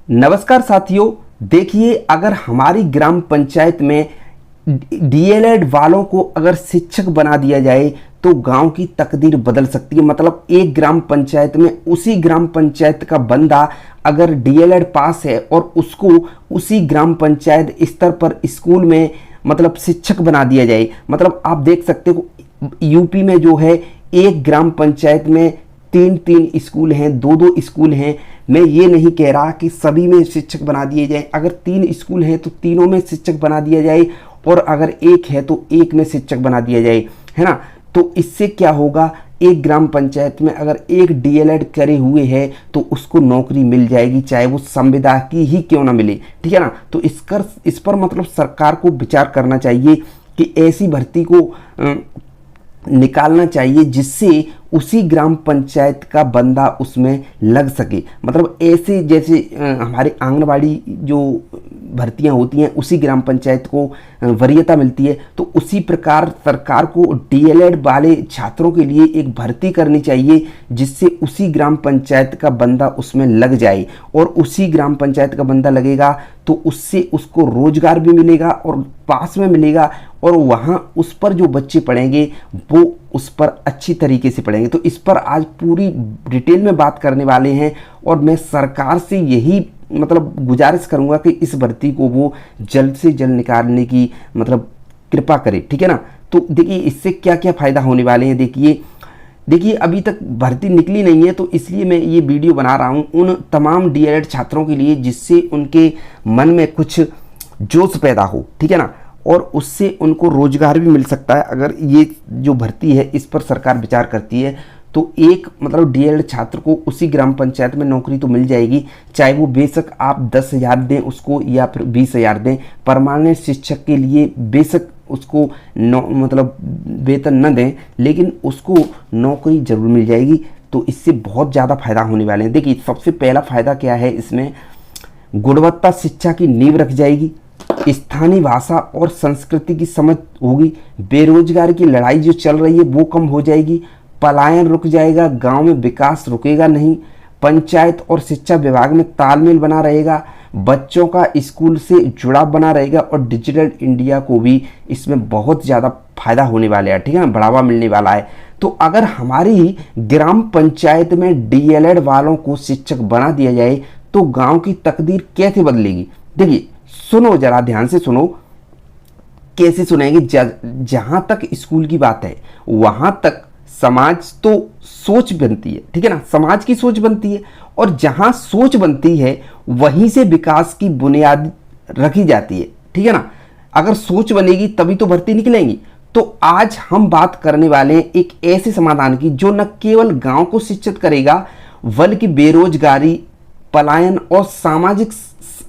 नमस्कार साथियों। देखिए, अगर हमारी ग्राम पंचायत में डीएलएड वालों को अगर शिक्षक बना दिया जाए तो गांव की तकदीर बदल सकती है। मतलब एक ग्राम पंचायत में उसी ग्राम पंचायत का बंदा अगर डीएलएड पास है और उसको उसी ग्राम पंचायत स्तर पर स्कूल में मतलब शिक्षक बना दिया जाए। मतलब आप देख सकते हो यूपी में जो है एक ग्राम पंचायत में तीन तीन स्कूल हैं, दो दो स्कूल हैं। मैं ये नहीं कह रहा कि सभी में शिक्षक बना दिए जाए। अगर तीन स्कूल हैं तो तीनों में शिक्षक बना दिया जाए, और अगर एक है तो एक में शिक्षक बना दिया जाए, है ना। तो इससे क्या होगा, एक ग्राम पंचायत में अगर एक डीएलएड करे हुए है तो उसको नौकरी मिल जाएगी, चाहे वो संविदा की ही क्यों ना मिले, ठीक है ना। तो इस पर मतलब सरकार को विचार करना चाहिए कि ऐसी भर्ती को निकालना चाहिए जिससे उसी ग्राम पंचायत का बंदा उसमें लग सके। मतलब ऐसे जैसे हमारे आंगनबाड़ी जो भर्तियां होती हैं उसी ग्राम पंचायत को वरीयता मिलती है, तो उसी प्रकार सरकार को डीएलएड वाले छात्रों के लिए एक भर्ती करनी चाहिए जिससे उसी ग्राम पंचायत का बंदा उसमें लग जाए। और उसी ग्राम पंचायत का बंदा लगेगा तो उससे उसको रोजगार भी मिलेगा और पास में मिलेगा, और वहाँ उस पर जो बच्चे पढ़ेंगे वो उस पर अच्छी तरीके से पढ़ेंगे। तो इस पर आज पूरी डिटेल में बात करने वाले हैं, और मैं सरकार से यही मतलब गुजारिश करूंगा कि इस भर्ती को वो जल्द से जल्द निकालने की मतलब कृपा करे, ठीक है ना। तो देखिए इससे क्या क्या फ़ायदा होने वाले हैं। देखिए अभी तक भर्ती निकली नहीं है, तो इसलिए मैं ये वीडियो बना रहा हूँ उन तमाम डीएलएड छात्रों के लिए जिससे उनके मन में कुछ जोश पैदा हो, ठीक है ना, और उससे उनको रोजगार भी मिल सकता है। अगर ये जो भर्ती है इस पर सरकार विचार करती है तो एक मतलब डीएलएड छात्र को उसी ग्राम पंचायत में नौकरी तो मिल जाएगी, चाहे वो बेशक आप 10,000 दें उसको या फिर 20,000 दें। परमानेंट शिक्षक के लिए बेशक उसको मतलब वेतन न दें, लेकिन उसको नौकरी जरूर मिल जाएगी। तो इससे बहुत ज़्यादा फायदा होने वाले हैं। देखिए सबसे पहला फायदा क्या है, इसमें गुणवत्ता शिक्षा की नींव रख जाएगी, स्थानीय भाषा और संस्कृति की समझ होगी, बेरोजगारी की लड़ाई जो चल रही है वो कम हो जाएगी, पलायन रुक जाएगा, गांव में विकास रुकेगा नहीं, पंचायत और शिक्षा विभाग में तालमेल बना रहेगा, बच्चों का स्कूल से जुड़ाव बना रहेगा, और डिजिटल इंडिया को भी इसमें बहुत ज़्यादा फायदा होने वाला है, ठीक है ना, बढ़ावा मिलने वाला है। तो अगर हमारी ग्राम पंचायत में डीएलएड वालों को शिक्षक बना दिया जाए तो गांव की तकदीर कैसे बदलेगी। देखिए सुनो, जरा ध्यान से सुनो, कैसे सुनेंगे। जहां तक स्कूल की बात है वहां तक समाज तो सोच बनती है, ठीक है ना, समाज की सोच बनती है, और जहां सोच बनती है वहीं से विकास की बुनियाद रखी जाती है, ठीक है ना। अगर सोच बनेगी तभी तो भर्ती निकलेंगी। तो आज हम बात करने वाले हैं एक ऐसे समाधान की जो न केवल गांव को शिक्षित करेगा बल्कि बेरोजगारी, पलायन और सामाजिक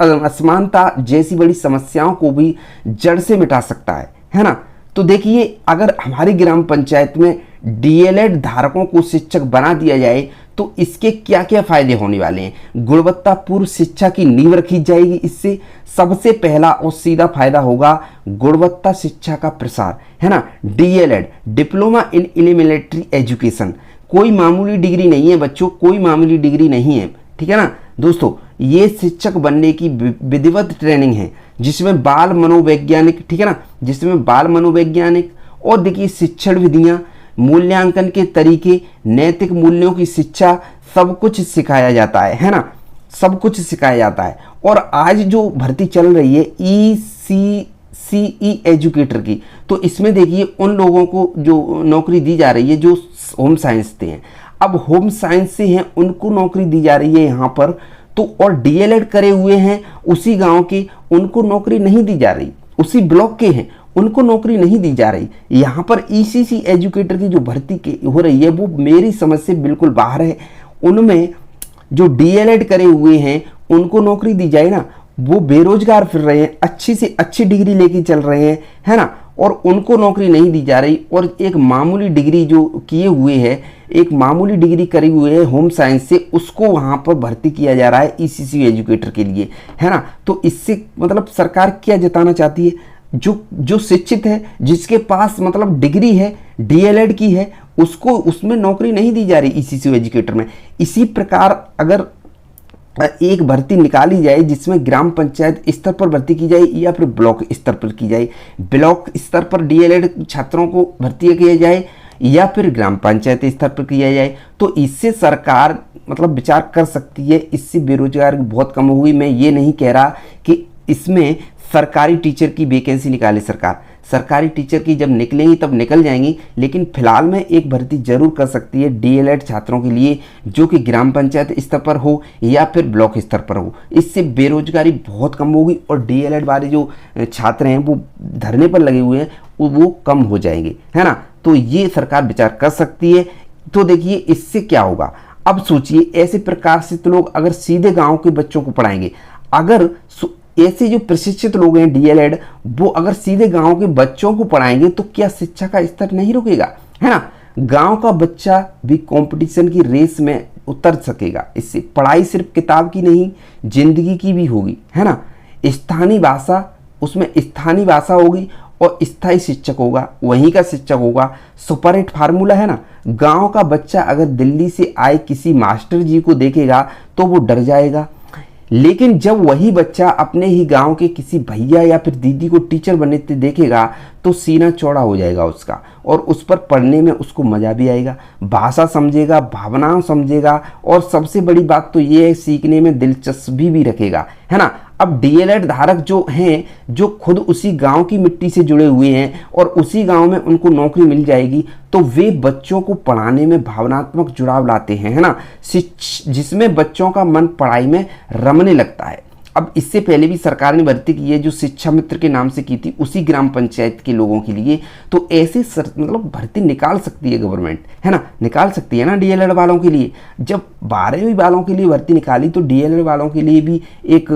असमानता जैसी बड़ी समस्याओं को भी जड़ से मिटा सकता है ना। तो देखिए अगर हमारी ग्राम पंचायत में डीएलएड धारकों को शिक्षक बना दिया जाए तो इसके क्या क्या फायदे होने वाले हैं। गुणवत्तापूर्ण शिक्षा की नींव रखी जाएगी। इससे सबसे पहला और सीधा फायदा होगा गुणवत्ता शिक्षा का प्रसार, है ना। DElEd, diploma in elementary education, कोई मामूली डिग्री नहीं है बच्चों, कोई मामूली डिग्री नहीं है, ठीक है ना दोस्तों। ये शिक्षक बनने की विधिवत ट्रेनिंग है जिसमें बाल मनोवैज्ञानिक, ठीक है ना, जिसमें बाल मनोवैज्ञानिक और देखिए शिक्षण विधियां, मूल्यांकन के तरीके, नैतिक मूल्यों की शिक्षा, सब कुछ सिखाया जाता है ना, सब कुछ सिखाया जाता है। और आज जो भर्ती चल रही है ECCE एजुकेटर की, तो इसमें देखिए उन लोगों को जो नौकरी दी जा रही है जो होम साइंस से हैं। अब होम साइंस से हैं उनको नौकरी दी जा रही है यहाँ पर, तो और डीएलएड करे हुए हैं उसी गांव के, उनको नौकरी नहीं दी जा रही, उसी ब्लॉक के हैं उनको नौकरी नहीं दी जा रही। यहाँ पर ECC एजुकेटर की जो भर्ती हो रही है वो मेरी समझ से बिल्कुल बाहर है। उनमें जो डीएलएड करे हुए हैं उनको नौकरी दी जाए ना, वो बेरोजगार फिर रहे हैं, अच्छी से अच्छी डिग्री लेके चल रहे हैं, है ना, और उनको नौकरी नहीं दी जा रही। और एक मामूली डिग्री जो किए हुए है, एक मामूली डिग्री करे हुए है होम साइंस से, उसको वहाँ पर भर्ती किया जा रहा है ECC एजुकेटर के लिए, है ना। तो इससे मतलब सरकार क्या जताना चाहती है, जो शिक्षित है, जिसके पास मतलब डिग्री है, डीएलएड की है, उसको उसमें नौकरी नहीं दी जा रही ECC एजुकेटर में। इसी प्रकार अगर एक भर्ती निकाली जाए जिसमें ग्राम पंचायत स्तर पर भर्ती की जाए या फिर ब्लॉक स्तर पर की जाए। ब्लॉक स्तर पर डीएलएड छात्रों को भर्ती किया जाए या फिर ग्राम पंचायत स्तर पर किया जाए, तो इससे सरकार मतलब विचार कर सकती है, इससे बेरोजगारी बहुत कम होगी। मैं ये नहीं कह रहा कि इसमें सरकारी टीचर की वैकेंसी निकाले सरकार, सरकारी टीचर की जब निकलेंगी तब निकल जाएंगी, लेकिन फिलहाल में एक भर्ती जरूर कर सकती है डीएलएड छात्रों के लिए, जो कि ग्राम पंचायत स्तर पर हो या फिर ब्लॉक स्तर पर हो। इससे बेरोजगारी बहुत कम होगी और डीएलएड वाले जो छात्र हैं वो धरने पर लगे हुए हैं वो कम हो जाएंगे, है ना। तो ये सरकार विचार कर सकती है। तो देखिए इससे क्या होगा, अब सोचिए ऐसे प्रकार से तो लोग अगर सीधे गांव के बच्चों को पढ़ाएंगे, अगर ऐसे जो प्रशिक्षित लोग हैं डीएलएड वो अगर सीधे गांव के बच्चों को पढ़ाएंगे तो क्या शिक्षा का स्तर नहीं रुकेगा, है ना। गांव का बच्चा भी कंपटीशन की रेस में उतर सकेगा। इससे पढ़ाई सिर्फ किताब की नहीं जिंदगी की भी होगी, है ना। स्थानीय भाषा, उसमें स्थानीय भाषा होगी और स्थायी शिक्षक होगा, वहीं का शिक्षक होगा। सुपर हिट फार्मूला है ना, गांव का बच्चा अगर दिल्ली से आए किसी मास्टर जी को देखेगा तो वो डर जाएगा, लेकिन जब वही बच्चा अपने ही गांव के किसी भैया या फिर दीदी को टीचर बनते देखेगा तो सीना चौड़ा हो जाएगा उसका, और उस पर पढ़ने में उसको मज़ा भी आएगा, भाषा समझेगा, भावनाओं समझेगा, और सबसे बड़ी बात तो ये है सीखने में दिलचस्पी भी रखेगा, है ना। अब डीएलएड धारक जो हैं, जो खुद उसी गांव की मिट्टी से जुड़े हुए हैं और उसी गांव में उनको नौकरी मिल जाएगी, तो वे बच्चों को पढ़ाने में भावनात्मक जुड़ाव लाते हैं, है ना, जिसमें बच्चों का मन पढ़ाई में रमने लगता है। अब इससे पहले भी सरकार ने भर्ती की है जो शिक्षा मित्र के नाम से की थी उसी ग्राम पंचायत के लोगों के लिए, तो ऐसे मतलब भर्ती निकाल सकती है गवर्नमेंट, है ना, निकाल सकती है ना डीएलएड वालों के लिए। जब 12वीं वालों के लिए भर्ती निकाली तो डीएलएड वालों के लिए भी एक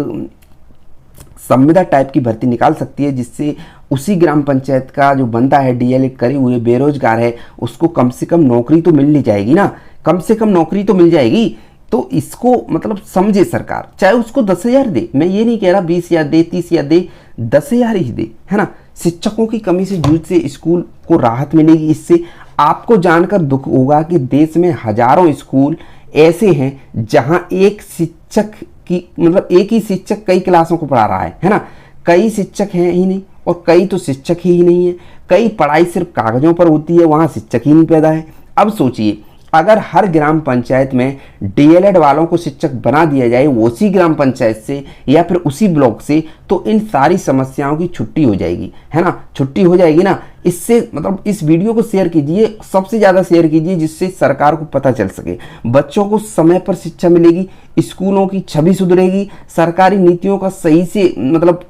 संविदा टाइप की भर्ती निकाल सकती है, जिससे उसी ग्राम पंचायत का जो बंदा है डीएलएड करे हुए बेरोजगार है उसको कम से कम नौकरी तो मिल ही जाएगी ना, कम से कम नौकरी तो मिल जाएगी। तो इसको मतलब समझे सरकार, चाहे उसको 10,000 दे, मैं ये नहीं कह रहा 20,000 दे, 30,000 दे, 10,000 ही दे, है ना। शिक्षकों की कमी से जूझते स्कूल को राहत मिलेगी। इससे आपको जानकर दुख होगा कि देश में हजारों स्कूल ऐसे हैं जहां एक शिक्षक की मतलब एक ही शिक्षक कई क्लासों को पढ़ा रहा है ना। कई शिक्षक हैं ही नहीं और कई तो शिक्षक ही नहीं है, कई पढ़ाई सिर्फ कागजों पर होती है, वहां शिक्षक ही नहीं पैदा है। अब सोचिए अगर हर ग्राम पंचायत में डीएलएड वालों को शिक्षक बना दिया जाए उसी ग्राम पंचायत से या फिर उसी ब्लॉक से, तो इन सारी समस्याओं की छुट्टी हो जाएगी, है ना, छुट्टी हो जाएगी ना। इससे मतलब इस वीडियो को शेयर कीजिए, सबसे ज़्यादा शेयर कीजिए, जिससे सरकार को पता चल सके, बच्चों को समय पर शिक्षा मिलेगी, स्कूलों की छवि सुधरेगी, सरकारी नीतियों का सही से मतलब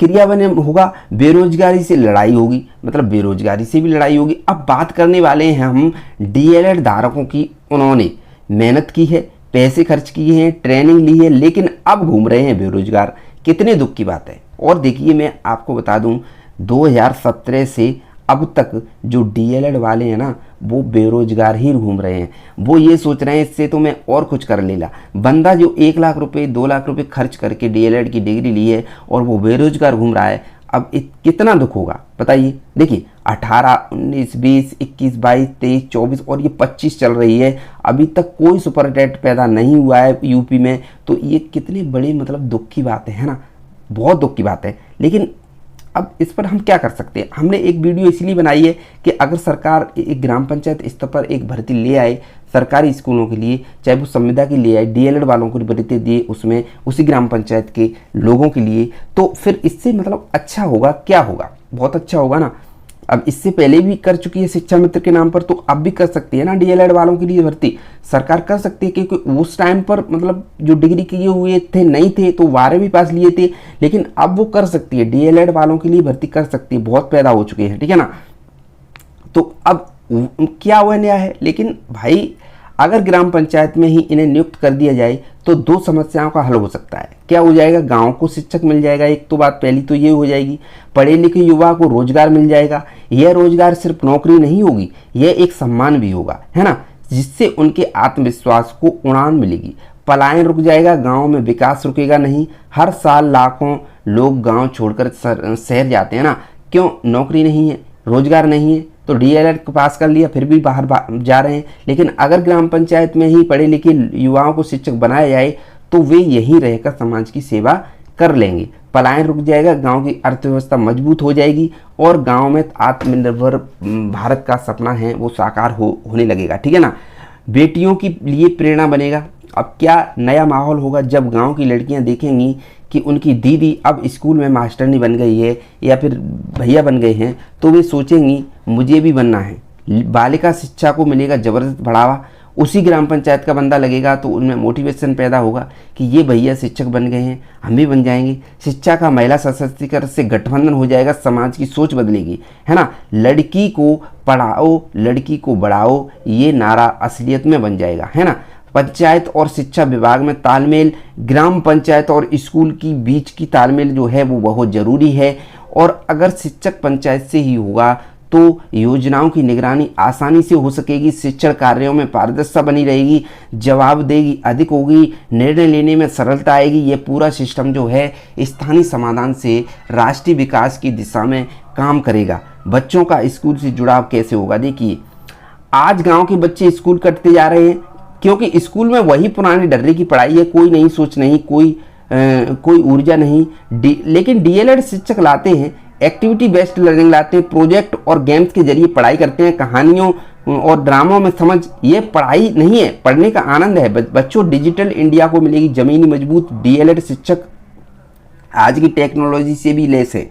क्रियान्वयन होगा, बेरोजगारी से लड़ाई होगी, मतलब बेरोजगारी से भी लड़ाई होगी। अब बात करने वाले हैं हम डीएलएड धारकों की। उन्होंने मेहनत की है, पैसे खर्च किए हैं, ट्रेनिंग ली है, लेकिन अब घूम रहे हैं बेरोजगार। कितने दुख की बात है। और देखिए मैं आपको बता दूं 2017 से अब तक जो डीएलएड वाले हैं ना वो बेरोजगार ही घूम रहे हैं। वो ये सोच रहे हैं इससे तो मैं और कुछ कर लेला। बंदा जो 1 लाख रुपए 2 लाख रुपए खर्च करके डीएलएड की डिग्री ली है और वो बेरोजगार घूम रहा है, अब कितना दुख होगा बताइए। देखिए 18, 19, 20, 21, 22, 23, 24 और ये 25 चल रही है, अभी तक कोई सुपर टेट पैदा नहीं हुआ है यूपी में। तो ये कितने बड़े मतलब दुख की बात है ना, बहुत दुख की बात है। लेकिन अब इस पर हम क्या कर सकते हैं। हमने एक वीडियो इसलिए बनाई है कि अगर सरकार एक ग्राम पंचायत स्तर पर एक भर्ती ले आए सरकारी स्कूलों के लिए, चाहे वो संविदा के लिए आए, डीएलएड वालों को भर्ती दिए उसमें उसी ग्राम पंचायत के लोगों के लिए, तो फिर इससे मतलब अच्छा होगा। क्या होगा, बहुत अच्छा होगा ना। अब इससे पहले भी कर चुकी है शिक्षा मित्र के नाम पर, तो अब भी कर सकती है ना डीएलएड वालों के लिए भर्ती सरकार कर सकती है। क्योंकि उस टाइम पर मतलब जो डिग्री किए हुए थे नहीं थे तो 12वीं पास लिए थे, लेकिन अब वो कर सकती है, डीएलएड वालों के लिए भर्ती कर सकती है, बहुत पैदा हो चुके हैं, ठीक है ना। तो अब क्या हुआ नया है, लेकिन भाई अगर ग्राम पंचायत में ही इन्हें नियुक्त कर दिया जाए तो 2 समस्याओं का हल हो सकता है। क्या हो जाएगा, गांव को शिक्षक मिल जाएगा, एक तो बात पहली तो ये हो जाएगी, पढ़े लिखे युवा को रोजगार मिल जाएगा। यह रोजगार सिर्फ नौकरी नहीं होगी, यह एक सम्मान भी होगा, है ना, जिससे उनके आत्मविश्वास को उड़ान मिलेगी। पलायन रुक जाएगा, गाँव में विकास रुकेगा नहीं। हर साल लाखों लोग गाँव छोड़कर शहर जाते हैं ना, क्यों, नौकरी नहीं है, रोजगार नहीं है, तो डीएलएड को पास कर लिया फिर भी बाहर जा रहे हैं। लेकिन अगर ग्राम पंचायत में ही पढ़े लिखे युवाओं को शिक्षक बनाया जाए तो वे यहीं रहकर समाज की सेवा कर लेंगे, पलायन रुक जाएगा, गांव की अर्थव्यवस्था मजबूत हो जाएगी और गांव में आत्मनिर्भर भारत का सपना है वो साकार होने लगेगा। ठीक है ना, बेटियों के लिए प्रेरणा बनेगा। अब क्या नया माहौल होगा जब गांव की लड़कियां देखेंगी कि उनकी दीदी अब स्कूल में मास्टरनी बन गई है या फिर भैया बन गए हैं, तो वे सोचेंगी मुझे भी बनना है। बालिका शिक्षा को मिलेगा ज़बरदस्त बढ़ावा। उसी ग्राम पंचायत का बंदा लगेगा तो उनमें मोटिवेशन पैदा होगा कि ये भैया शिक्षक बन गए हैं, हम भी बन जाएंगे। शिक्षा का महिला सशक्तिकरण से गठबंधन हो जाएगा, समाज की सोच बदलेगी, है ना। लड़की को पढ़ाओ लड़की को बढ़ाओ, ये नारा असलियत में बन जाएगा, है ना। पंचायत और शिक्षा विभाग में तालमेल, ग्राम पंचायत और स्कूल की बीच की तालमेल जो है वो बहुत ज़रूरी है। और अगर शिक्षक पंचायत से ही होगा तो योजनाओं की निगरानी आसानी से हो सकेगी, शिक्षण कार्यों में पारदर्शिता बनी रहेगी, जवाबदेही अधिक होगी, निर्णय लेने में सरलता आएगी। ये पूरा सिस्टम जो है स्थानीय समाधान से राष्ट्रीय विकास की दिशा में काम करेगा। बच्चों का स्कूल से जुड़ाव कैसे होगा? देखिए, आज गांव के बच्चे स्कूल करते जा रहे हैं क्योंकि स्कूल में वही पुरानी डर्रे की पढ़ाई है, कोई नई सोच नहीं, कोई ऊर्जा नहीं। लेकिन डीएलएड शिक्षक लाते हैं, एक्टिविटी बेस्ड लर्निंग लाते हैं, प्रोजेक्ट और गेम्स के जरिए पढ़ाई करते हैं, कहानियों और ड्रामों में समझ। ये पढ़ाई नहीं है, पढ़ने का आनंद है। बच्चों, डिजिटल इंडिया को मिलेगी जमीनी मजबूत। डीएलएड शिक्षक आज की टेक्नोलॉजी से भी लेस है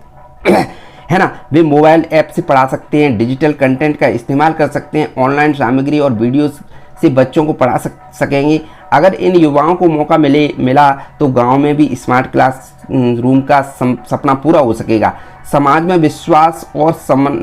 ना। वे मोबाइल ऐप से पढ़ा सकते हैं, डिजिटल कंटेंट का इस्तेमाल कर सकते हैं, ऑनलाइन सामग्री और वीडियोस से बच्चों को पढ़ा सकेंगे। अगर इन युवाओं को मौका मिला तो गांव में भी स्मार्ट क्लास रूम का सपना पूरा हो सकेगा। समाज में विश्वास और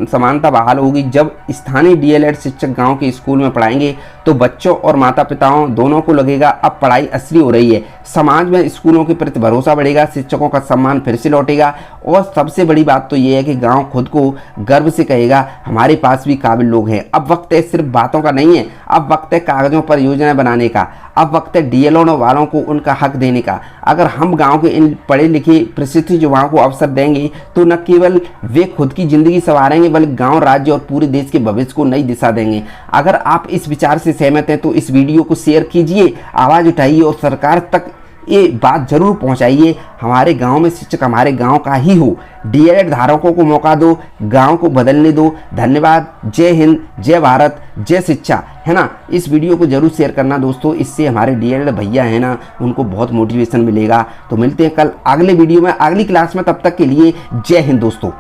समानता बहाल होगी। जब स्थानीय डीएलएड शिक्षक गांव के स्कूल में पढ़ाएंगे तो बच्चों और माता पिताओं दोनों को लगेगा अब पढ़ाई असली हो रही है। समाज में स्कूलों के प्रति भरोसा बढ़ेगा, शिक्षकों का सम्मान फिर से लौटेगा और सबसे बड़ी बात तो ये है कि गांव खुद को गर्व से कहेगा हमारे पास भी काबिल लोग हैं। अब वक्त है सिर्फ बातों का नहीं है, अब वक्त है कागजों पर योजनाएं बनाने का, अब वक्त है डीएलएड वालों को उनका हक देने का। अगर हम गांव के इन पढ़े लिखे प्रशिक्षित युवाओं को अवसर देंगे तो न केवल वे खुद की जिंदगी संवारेंगे बल्कि गांव, राज्य और पूरे देश के भविष्य को नई दिशा देंगे। अगर आप इस विचार से सहमत हैं तो इस वीडियो को शेयर कीजिए, आवाज़ उठाइए और सरकार तक ये बात जरूर पहुंचाइए। हमारे गांव में शिक्षक हमारे गांव का ही हो। डीएलएड धारकों को मौका दो, गांव को बदलने दो। धन्यवाद। जय हिंद, जय भारत, जय शिक्षा, है ना। इस वीडियो को जरूर शेयर करना दोस्तों, इससे हमारे डीएलएड भैया है ना उनको बहुत मोटिवेशन मिलेगा। तो मिलते हैं कल अगले वीडियो में, अगली क्लास में। तब तक के लिए जय हिंद दोस्तों।